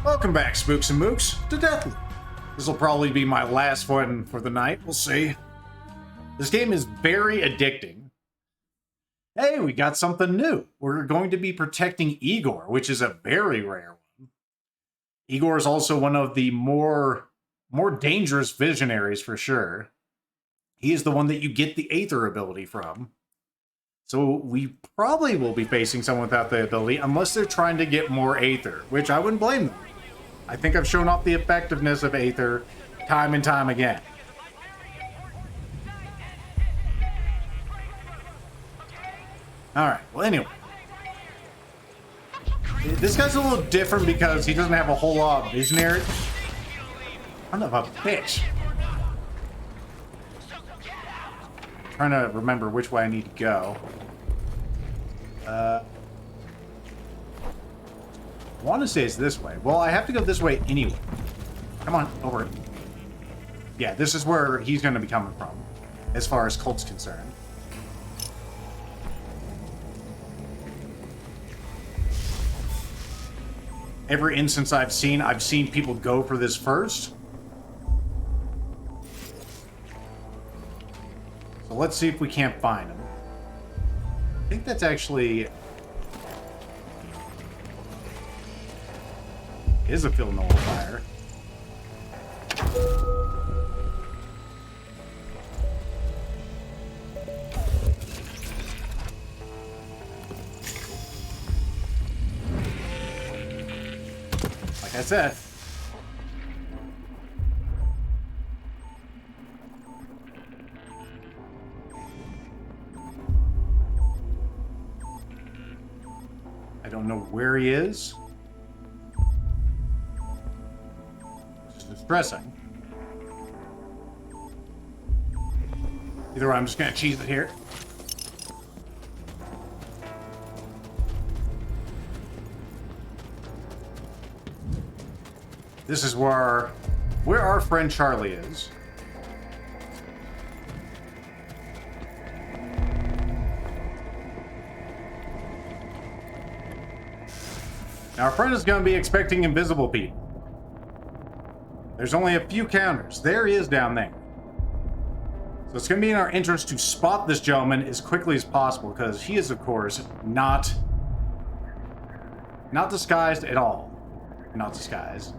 Welcome back, Spooks and Mooks, to DEATHLOOP. This will probably be my last one for the night, we'll see. This game is very addicting. Hey, we got something new. We're going to be protecting Egor, which is a very rare one. Egor is also one of the more dangerous Visionaries for sure. He is the one that you get the Aether ability from. So we probably will be facing someone without the ability, unless they're trying to get more Aether, which I wouldn't blame them. I think I've shown off the effectiveness of Aether time and time again. Alright, well anyway. This guy's a little different because he doesn't have a whole lot of Visionary. Son of a bitch. Trying to remember which way I need to go. I want to say it's this way. Well, I have to go this way anyway. Come on, over. Yeah, this is where he's going to be coming from, as far as Colt's concerned. Every instance I've seen people go for this first. So let's see if we can't find him. I think that's actually... is a field nullifier. Like I said. I don't know where he is. Distressing. Either way, I'm just gonna cheese it here. This is where our friend Charlie is. Now our friend is gonna be expecting invisible people. There's only a few counters. There he is down there. So it's going to be in our interest to spot this gentleman as quickly as possible, because he is, of course, not disguised at all. Not disguised.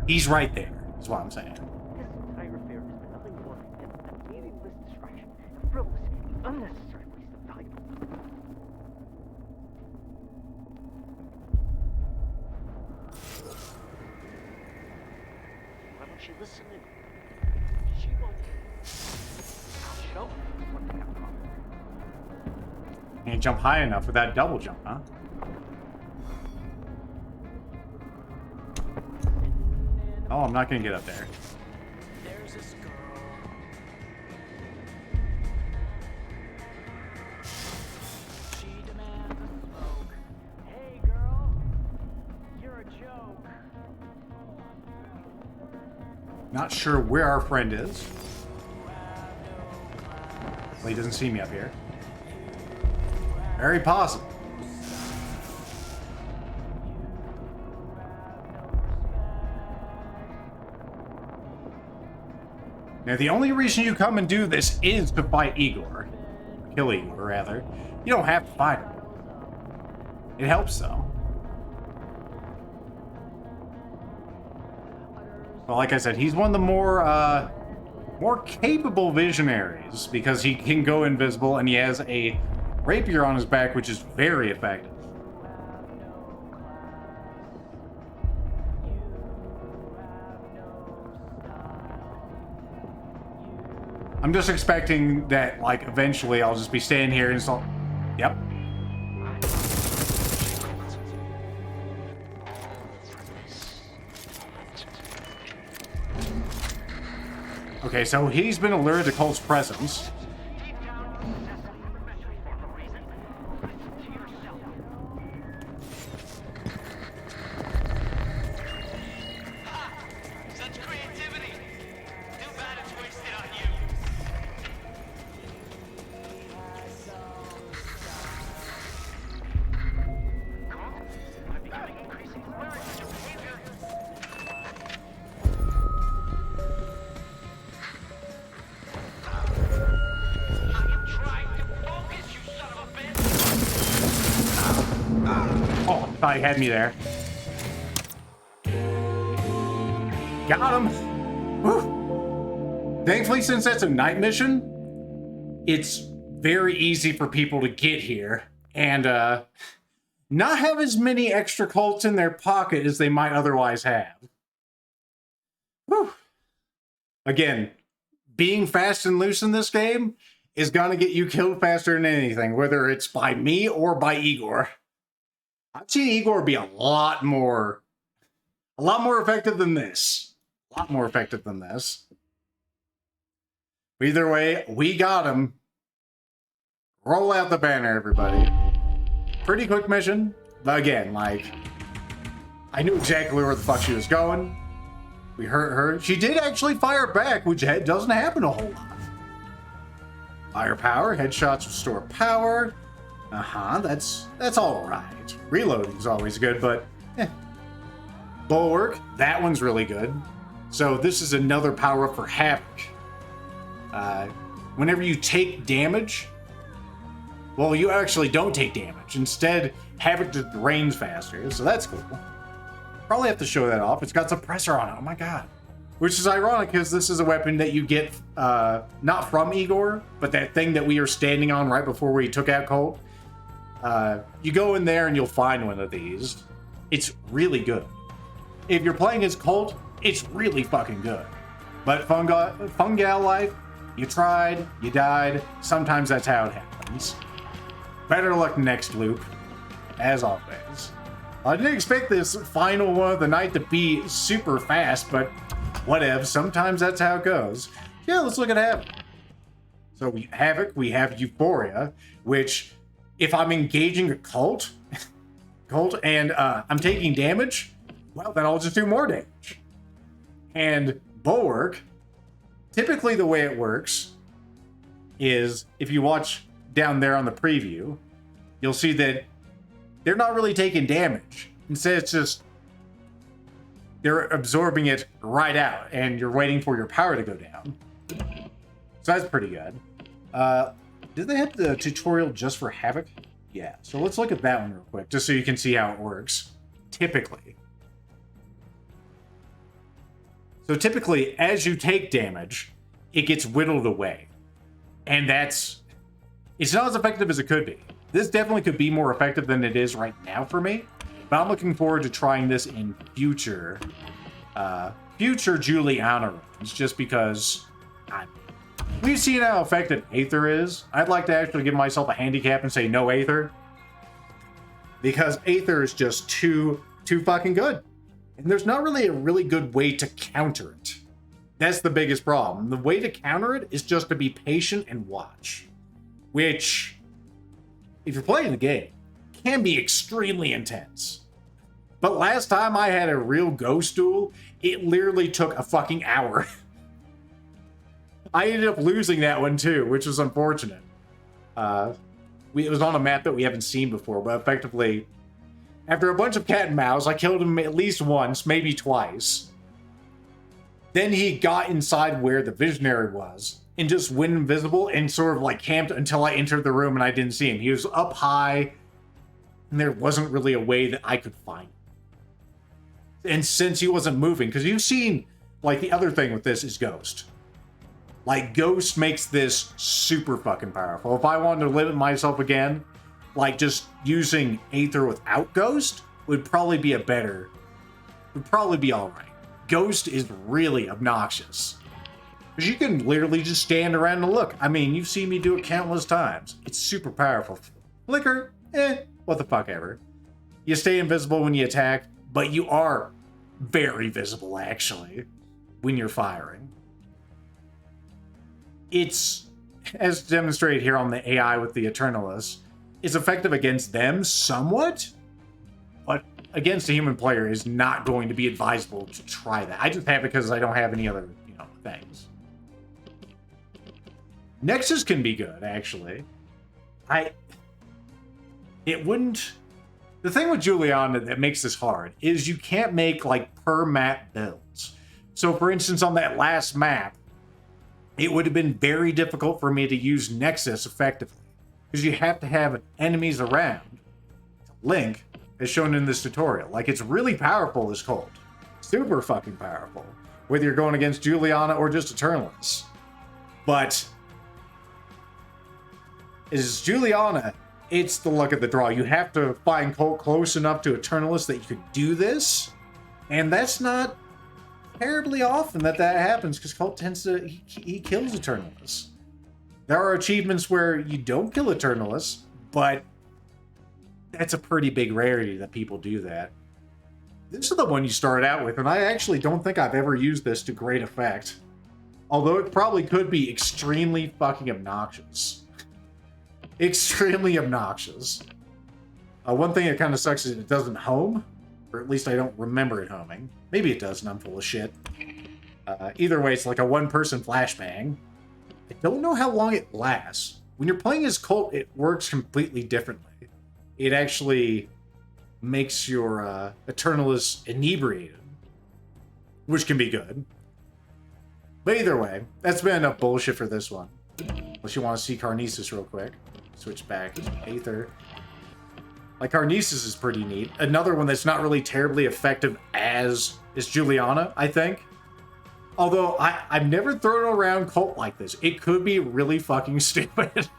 He's right there, is what I'm saying. This entire affair has been nothing more than a meaningless distraction, a frivolous, unnecessary waste of valuable time. She listening. She won't. I'll show her what they have wrong. Can't jump high enough for that double jump, huh? Oh, I'm not gonna get up there. There's this girl. She demands a smoke. Hey, girl. You're a joke. Not sure where our friend is. Well, he doesn't see me up here. Very possible. Now, the only reason you come and do this is to fight Egor. Kill Egor, rather. You don't have to fight him. It helps, though. Well, like I said, he's one of the more capable Visionaries, because he can go invisible and he has a rapier on his back, which is very effective. I'm just expecting that, like, eventually I'll just be standing here and so... Yep. Okay, so he's been alerted to Colt's presence. Such creativity. Too bad it's wasted on you. Colt, I'm becoming increasingly worried about your behavior. Oh, I thought he had me there. Got him. Whew. Thankfully, since that's a night mission, it's very easy for people to get here and not have as many extra Colts in their pocket as they might otherwise have. Whew. Again, being fast and loose in this game is gonna get you killed faster than anything, whether it's by me or by Egor. I've seen Egor be a lot more effective than this. A lot more effective than this. Either way, we got him. Roll out the banner, everybody. Pretty quick mission, but again, like, I knew exactly where the fuck she was going. We hurt her. She did actually fire back, which doesn't happen a whole lot. Firepower, headshots restore power. That's all right. Reloading's always good, but Bulwark, that one's really good. So this is another power up for Havoc. Whenever you take damage, well, you actually don't take damage. Instead, Havoc just drains faster, so that's cool. Probably have to show that off. It's got suppressor on it. Oh my god. Which is ironic because this is a weapon that you get not from Egor, but that thing that we are standing on right before we took out Colt. You go in there and you'll find one of these. It's really good. If you're playing as Colt, it's really fucking good. But fungal life, you tried, you died. Sometimes that's how it happens. Better luck next loop, as always. I didn't expect this final one of the night to be super fast, but whatever. Sometimes that's how it goes. Yeah, let's look at Havoc. So we have Euphoria, which if I'm engaging a Colt, and I'm taking damage, well, then I'll just do more damage. And Bulwark, typically the way it works is if you watch down there on the preview, you'll see that they're not really taking damage. Instead, it's just they're absorbing it right out, and you're waiting for your power to go down. So that's pretty good. Did they have the tutorial just for Havoc? Yeah, so let's look at that one real quick, just so you can see how it works. Typically. So typically, as you take damage, it gets whittled away. And it's not as effective as it could be. This definitely could be more effective than it is right now for me. But I'm looking forward to trying this in future Julianna runs, just because we've seen how effective Aether is. I'd like to actually give myself a handicap and say no Aether. Because Aether is just too fucking good. And there's not really a really good way to counter it. That's the biggest problem. The way to counter it is just to be patient and watch. Which, if you're playing the game, can be extremely intense. But last time I had a real ghost duel, it literally took a fucking hour. I ended up losing that one too, which was unfortunate. It was on a map that we haven't seen before, but effectively, after a bunch of cat and mouse, I killed him at least once, maybe twice. Then he got inside where the Visionary was, and just went invisible and sort of like camped until I entered the room and I didn't see him. He was up high, and there wasn't really a way that I could find him. And since he wasn't moving, because you've seen, like, the other thing with this is Ghost. Like, Ghost makes this super fucking powerful. If I wanted to limit myself again, like, just using Aether without Ghost would probably be alright. Ghost is really obnoxious. Because you can literally just stand around and look. I mean, you've seen me do it countless times. It's super powerful. Flicker, what the fuck ever. You stay invisible when you attack, but you are very visible, actually, when you're firing. It's, as demonstrated here on the AI with the Eternalists, is effective against them somewhat, but against a human player is not going to be advisable to try that. I just have it because I don't have any other, things. Nexus can be good, actually. The thing with Julianna that makes this hard is you can't make, like, per map builds. So, for instance, on that last map, it would have been very difficult for me to use Nexus effectively. Because you have to have enemies around to Link, as shown in this tutorial. Like, it's really powerful, this Colt. Super fucking powerful. Whether you're going against Julianna or just Eternalists. But is Julianna, it's the luck of the draw. You have to find Colt close enough to Eternalist that you could do this. And that's not terribly often that happens, because Colt tends to, he kills Eternalists. There are achievements where you don't kill Eternalists, but that's a pretty big rarity that people do that. This is the one you start out with, and I actually don't think I've ever used this to great effect. Although it probably could be extremely fucking obnoxious. Extremely obnoxious. One thing that kind of sucks is it doesn't home, or at least I don't remember it homing. Maybe it does, and I'm full of shit. Either way, it's like a one-person flashbang. I don't know how long it lasts. When you're playing as Colt, it works completely differently. It actually makes your Eternalist inebriated, which can be good. But either way, that's been enough bullshit for this one. Unless you want to see Carnesis real quick. Switch back to Aether. Like, Carnesis is pretty neat. Another one that's not really terribly effective as is Julianna, I think. Although, I've never thrown around Colt like this. It could be really fucking stupid.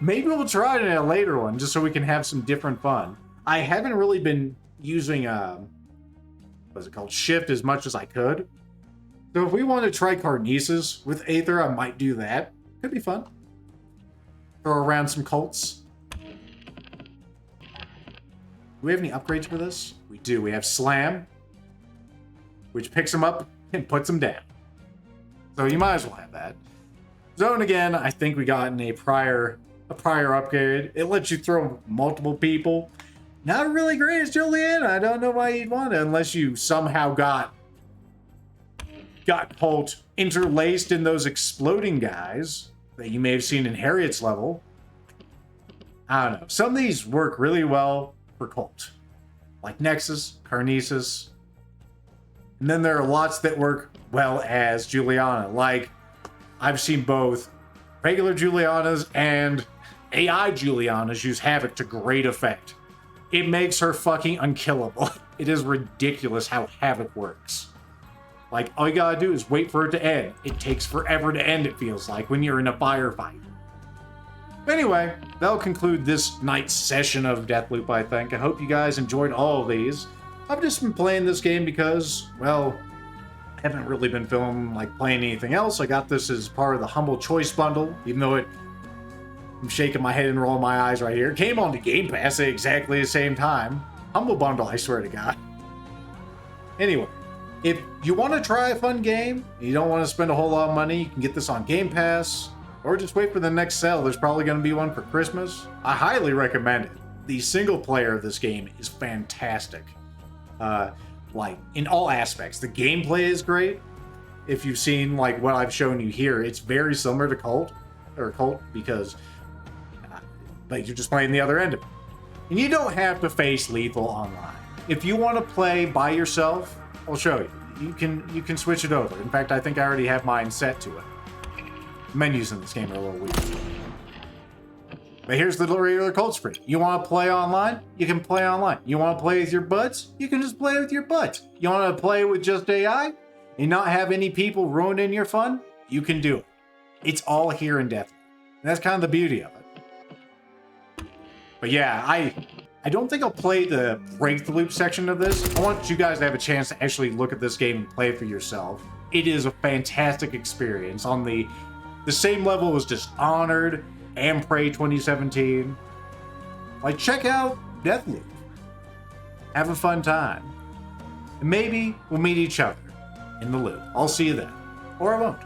Maybe we'll try it in a later one, just so we can have some different fun. I haven't really been using, what's it called, Shift as much as I could. So if we want to try Carnesis with Aether, I might do that. Could be fun. Throw around some Colts. Do we have any upgrades for this? We do. We have Slam, which picks them up and puts them down. So you might as well have that. Zone again, I think we got in a prior upgrade. It lets you throw multiple people. Not really great as Julianna. I don't know why you'd want it unless you somehow got Colt interlaced in those exploding guys that you may have seen in Harriet's level. I don't know. Some of these work really well for Colt. Like Nexus, Carnesis. And then there are lots that work well as Julianna. Like, I've seen both regular Juliannas and AI Juliannas use Havoc to great effect. It makes her fucking unkillable. It is ridiculous how Havoc works. Like, all you gotta do is wait for it to end. It takes forever to end, it feels like, when you're in a firefight. But anyway, that'll conclude this night's session of Deathloop, I think. I hope you guys enjoyed all of these. I've just been playing this game because, well, I haven't really been feeling like playing anything else. I got this as part of the Humble Choice bundle, even though I'm shaking my head and rolling my eyes right here. It came on the Game Pass at exactly the same time. Humble bundle, I swear to God. Anyway, if you want to try a fun game, and you don't want to spend a whole lot of money, you can get this on Game Pass, or just wait for the next sale. There's probably going to be one for Christmas. I highly recommend it. The single player of this game is fantastic. Like, in all aspects. The gameplay is great. If you've seen, like, what I've shown you here, it's very similar to Colt, because but you're just playing the other end of it. And you don't have to face lethal online. If you want to play by yourself, I'll show you. You can switch it over. In fact, I think I already have mine set to it. Menus in this game are a little weird. But here's the regular Colt screen. You want to play online? You can play online. You want to play with your buds? You can just play with your buds. You want to play with just AI and not have any people ruining your fun? You can do it. It's all here in Deathloop. And that's kind of the beauty of it. But yeah, I don't think I'll play the breakthrough section of this. I want you guys to have a chance to actually look at this game and play it for yourself. It is a fantastic experience on the same level as Dishonored and Prey 2017. Like, check out Deathloop. Have a fun time. And maybe we'll meet each other in the loop. I'll see you then. Or I won't.